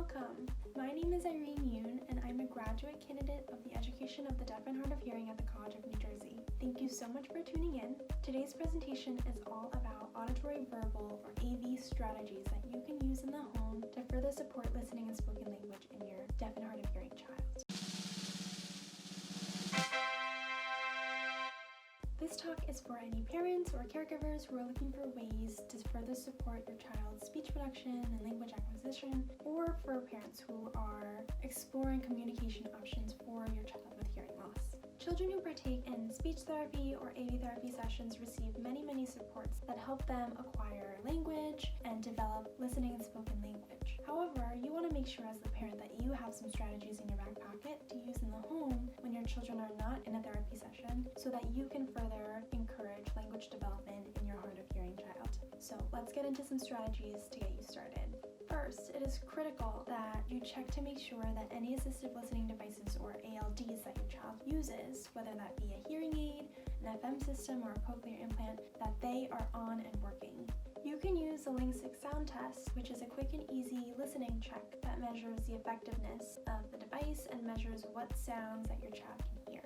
Welcome! My name is Irene Yoon, and I'm a graduate candidate of the Education of the Deaf and Hard of Hearing at the College of New Jersey. Thank you so much for tuning in. Today's presentation is all about auditory verbal or AV strategies that you can use in the home to further support listening and spoken language in your deaf and hard of hearing child. This talk is for any parents or caregivers who are looking for ways to further support your child's speech production and language acquisition, or for parents who are exploring communication options for your child with hearing loss. Children who partake in speech therapy or AV therapy sessions receive many supports that help them acquire language and develop listening and spoken language. However, you want to make sure as the parent that you have some strategies in your back pocket to use in the home when your children are not in a therapy session so that you can further encourage language development in your hard of hearing child. So let's get into some strategies to get you started. First, it is critical that you check to make sure that any assistive listening devices or ALDs that your child uses, whether that be a hearing aid, an FM system, or a cochlear implant, that they are on and working. You can use the Link 6 sound test, which is a quick and easy listening check that measures the effectiveness of the device and measures what sounds that your child can hear.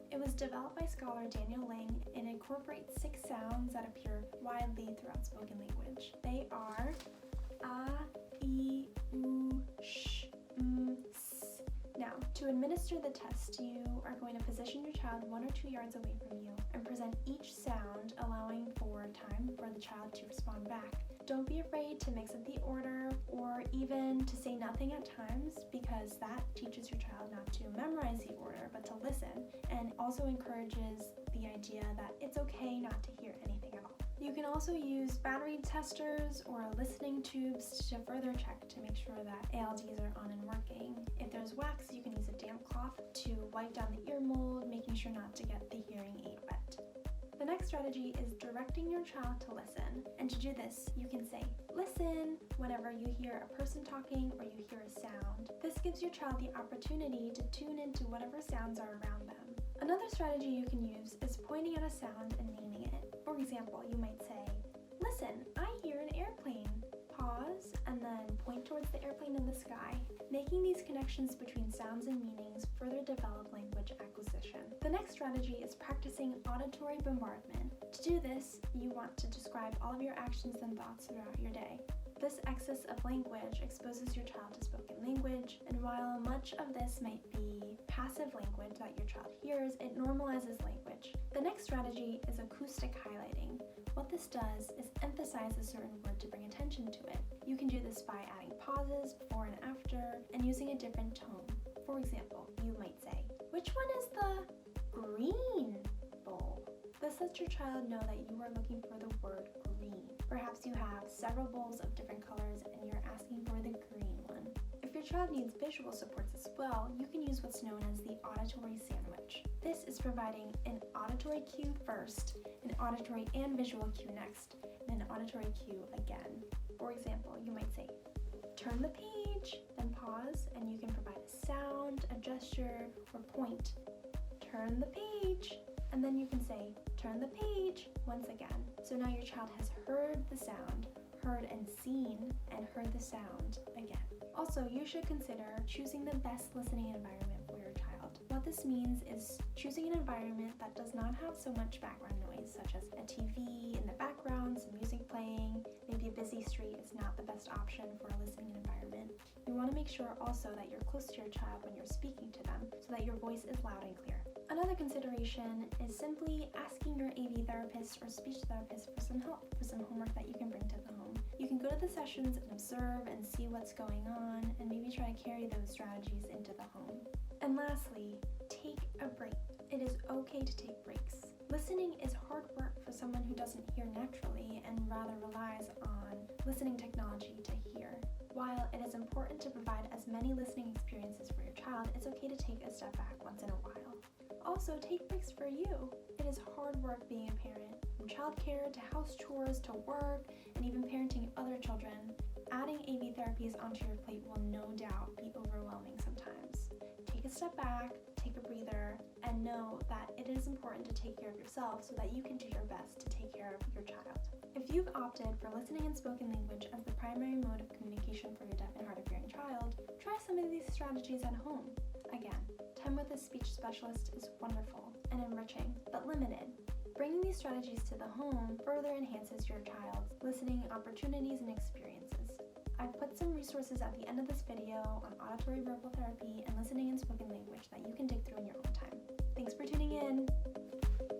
It was developed by scholar Daniel Ling and incorporates 6 sounds that appear widely throughout spoken language. They are a, e, u, sh, s. Now, to administer the test, you are going to position your child 1 or 2 yards away from you and present each sound, allowing for time for the child to respond back. Don't be afraid to mix up the order or even to say nothing at times, because that teaches your child not to memorize the order but to listen, and also encourages the idea that it's okay not to hear anything at all. You can also use battery testers or listening tubes to further check to make sure that ALDs are on and working. If there's wax, you can use a damp cloth to wipe down the ear mold, making sure not to get the hearing aid wet. The next strategy is directing your child to listen. And to do this, you can say, "Listen," whenever you hear a person talking or you hear a sound. This gives your child the opportunity to tune into whatever sounds are around them. Another strategy you can use is pointing at a sound and naming it. For example, you might say, "Listen, I hear an airplane." Pause and then point towards the airplane in the sky. Making these connections between sounds and meanings further develop language acquisition. The next strategy is practicing auditory bombardment. To do this, you want to describe all of your actions and thoughts throughout your day. This excess of language exposes your child to spoken language, and while much of this might be passive language that your child hears, it normalizes language. The next strategy is acoustic highlighting. What this does is emphasize a certain word to bring attention to it. You can do this by adding pauses before and after and using a different tone. For example, you might say, "Which one is the green bowl?" This lets your child know that you are looking for the word green. Perhaps you have several bowls of different colors and you're asking for the green one. If your child needs visual supports as well, you can use what's known as the auditory sandwich. This is providing an auditory cue first, an auditory and visual cue next, and an auditory cue again. For example, you might say, "Turn the page," then pause, and you can provide a sound, a gesture, or point. "Turn the page," and then you can say, "Turn the page," once again. So now your child has heard the sound, heard and seen, and heard the sound again. Also, you should consider choosing the best listening environment for your child. What this means is choosing an environment that does not have so much background noise, such as a TV in the background, some music playing. Maybe a busy street is not the best option for a listening environment. You want to make sure also that you're close to your child when you're speaking to them so that your voice is loud and clear. Another consideration is simply asking your AV therapist or speech therapist for some help, for some homework that you can bring to the home. You can go to the sessions and observe and see what's going on and maybe try to carry those strategies into the home. And lastly, take a break. It is okay to take breaks. Listening is hard work for someone who doesn't hear naturally and rather relies on listening technology to hear. While it is important to provide as many listening experiences for your child, it's okay to take a step back once in a while. Also, take breaks for you. It is hard work being a parent, from childcare to house chores to work and even parenting other children. Adding AV therapies onto your plate will no doubt be overwhelming sometimes. Take a step back, take a breather, and know that it is important to take care of yourself so that you can do your best to take care of your child. If you've opted for listening and spoken language as the primary mode of communication for your deaf and hard of hearing child, these strategies at home. Again, time with a speech specialist is wonderful and enriching, but limited. Bringing these strategies to the home further enhances your child's listening opportunities and experiences. I've put some resources at the end of this video on auditory verbal therapy and listening and spoken language that you can dig through in your own time. Thanks for tuning in!